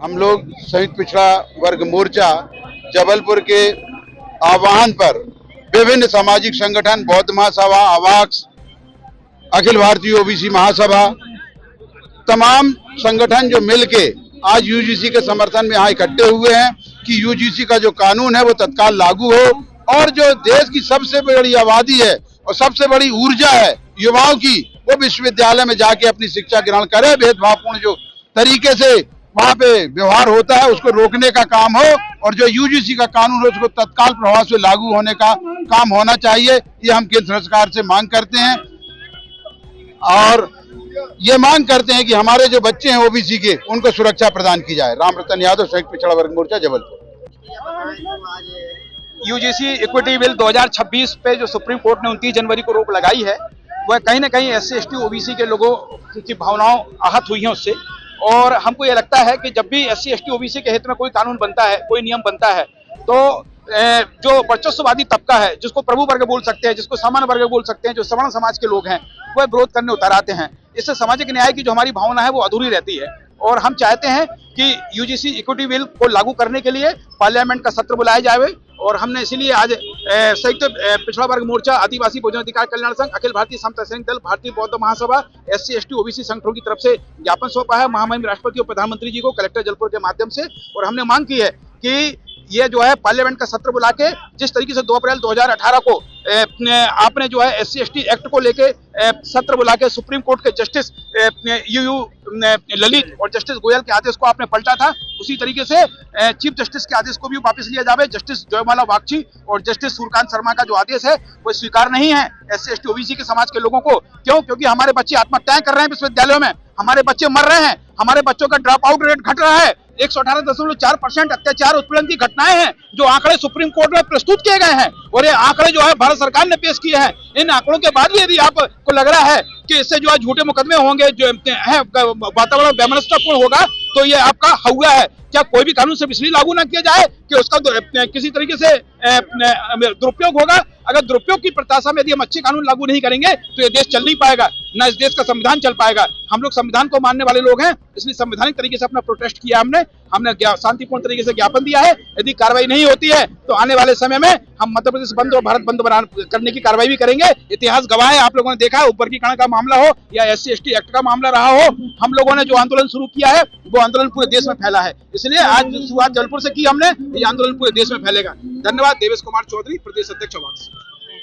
हम लोग संयुक्त पिछड़ा वर्ग मोर्चा जबलपुर के आह्वान पर विभिन्न सामाजिक संगठन, बौद्ध महासभा, अवाक्स, अखिल भारतीय ओबीसी महासभा, तमाम संगठन जो मिलके आज यूजीसी के समर्थन में यहाँ इकट्ठे हुए हैं कि यूजीसी का जो कानून है वो तत्काल लागू हो और जो देश की सबसे बड़ी आबादी है और सबसे बड़ी ऊर्जा है युवाओं की, वो विश्वविद्यालय में जाके अपनी शिक्षा ग्रहण करे। भेदभावपूर्ण जो तरीके से वहाँ पे व्यवहार होता है उसको रोकने का काम हो और जो यूजीसी का कानून है उसको तत्काल प्रभाव से लागू होने का काम होना चाहिए। ये हम केंद्र सरकार से मांग करते हैं और ये मांग करते हैं कि हमारे जो बच्चे हैं ओबीसी के, उनको सुरक्षा प्रदान की जाए। राम रतन यादव, संयुक्त पिछड़ा वर्ग मोर्चा, जबलपुर। यूजीसी इक्विटी बिल 2026 पे जो सुप्रीम कोर्ट ने 29 जनवरी को रोक लगाई है, वह कहीं ना कहीं एससी एसटी ओबीसी के लोगों की भावनाओं आहत हुई हैं उससे। और हमको ये लगता है कि जब भी एससी एसटी ओबीसी के हित में कोई कानून बनता है, कोई नियम बनता है, तो जो वर्चस्ववादी तबका है, जिसको प्रभु वर्ग बोल सकते हैं, जिसको सामान्य वर्ग बोल सकते हैं, जो सवर्ण समाज के लोग हैं, वह विरोध करने उतर आते हैं। इससे सामाजिक न्याय की जो हमारी भावना है वो अधूरी रहती है। और हम चाहते हैं कि यूजीसी इक्विटी बिल को लागू करने के लिए पार्लियामेंट का सत्र बुलाया जाए। और हमने इसीलिए आज संयुक्त पिछड़ा वर्ग मोर्चा, आदिवासी बहुजन अधिकार कल्याण संघ, अखिल भारतीय समता सैनिक दल, भारतीय बौद्ध महासभा, एससी एसटी ओबीसी संगठनों की तरफ से ज्ञापन सौंपा है महामहिम राष्ट्रपति और प्रधानमंत्री जी को कलेक्टर जबलपुर के माध्यम से। और हमने मांग की है कि ये जो है पार्लियामेंट का सत्र बुला के जिस तरीके से 2 अप्रैल 2018 को आपने जो है एससी एसटी एक्ट को लेके सत्र बुला के सुप्रीम कोर्ट के जस्टिस यूयू ललित और जस्टिस गोयल के आदेश को आपने पलटा था, उसी तरीके से चीफ जस्टिस के आदेश को भी वापस लिया जाए। जस्टिस जयमाला बागची और जस्टिस सूर्यकांत शर्मा का जो आदेश है वो स्वीकार नहीं है एससी एसटी ओबीसी के समाज के लोगों को। क्यों? क्योंकि हमारे बच्चे आत्महत्याएं कर रहे हैं विश्वविद्यालयों में, हमारे बच्चे मर रहे हैं, हमारे बच्चों का ड्रॉप आउट रेट घट रहा है। 118.4% अत्याचार उत्पीड़न की घटनाएं हैं जो आंकड़े सुप्रीम कोर्ट में प्रस्तुत किए गए हैं और ये आंकड़े जो है भारत सरकार ने पेश किए हैं। इन आंकड़ों के बाद भी यदि आपको लग रहा है कि इससे जो है झूठे मुकदमे होंगे, जो है वातावरण वैमनस्यतापूर्ण होगा, तो ये आपका हौला है। क्या कोई भी कानून से इसलिए लागू ना किया जाए कि उसका किसी तरीके से दुरुपयोग होगा? अगर दुरुपयोग की प्रत्याशा में यदि हम अच्छे कानून लागू नहीं करेंगे तो ये देश चल नहीं पाएगा, ना इस देश का संविधान चल पाएगा। हम लोग संविधान को मानने वाले लोग हैं, इसलिए संवैधानिक तरीके से अपना प्रोटेस्ट किया हमने शांतिपूर्ण तरीके से ज्ञापन दिया है। यदि कार्रवाई नहीं होती है तो आने वाले समय में हम मध्य प्रदेश बंद और भारत बंद करने की कार्रवाई भी करेंगे। इतिहास गवाह है, आप लोगों ने देखा है, वर्गीकरण का मामला हो या एससी एसटी एक्ट का मामला रहा हो, हम लोगों ने जो आंदोलन शुरू किया है वो आंदोलन पूरे देश में फैला है। इसलिए आज शुरुआत जबलपुर से की हमने, ये आंदोलन पूरे देश में फैलेगा। धन्यवाद। देवेश कुमार चौधरी, प्रदेश अध्यक्ष अवाक्स।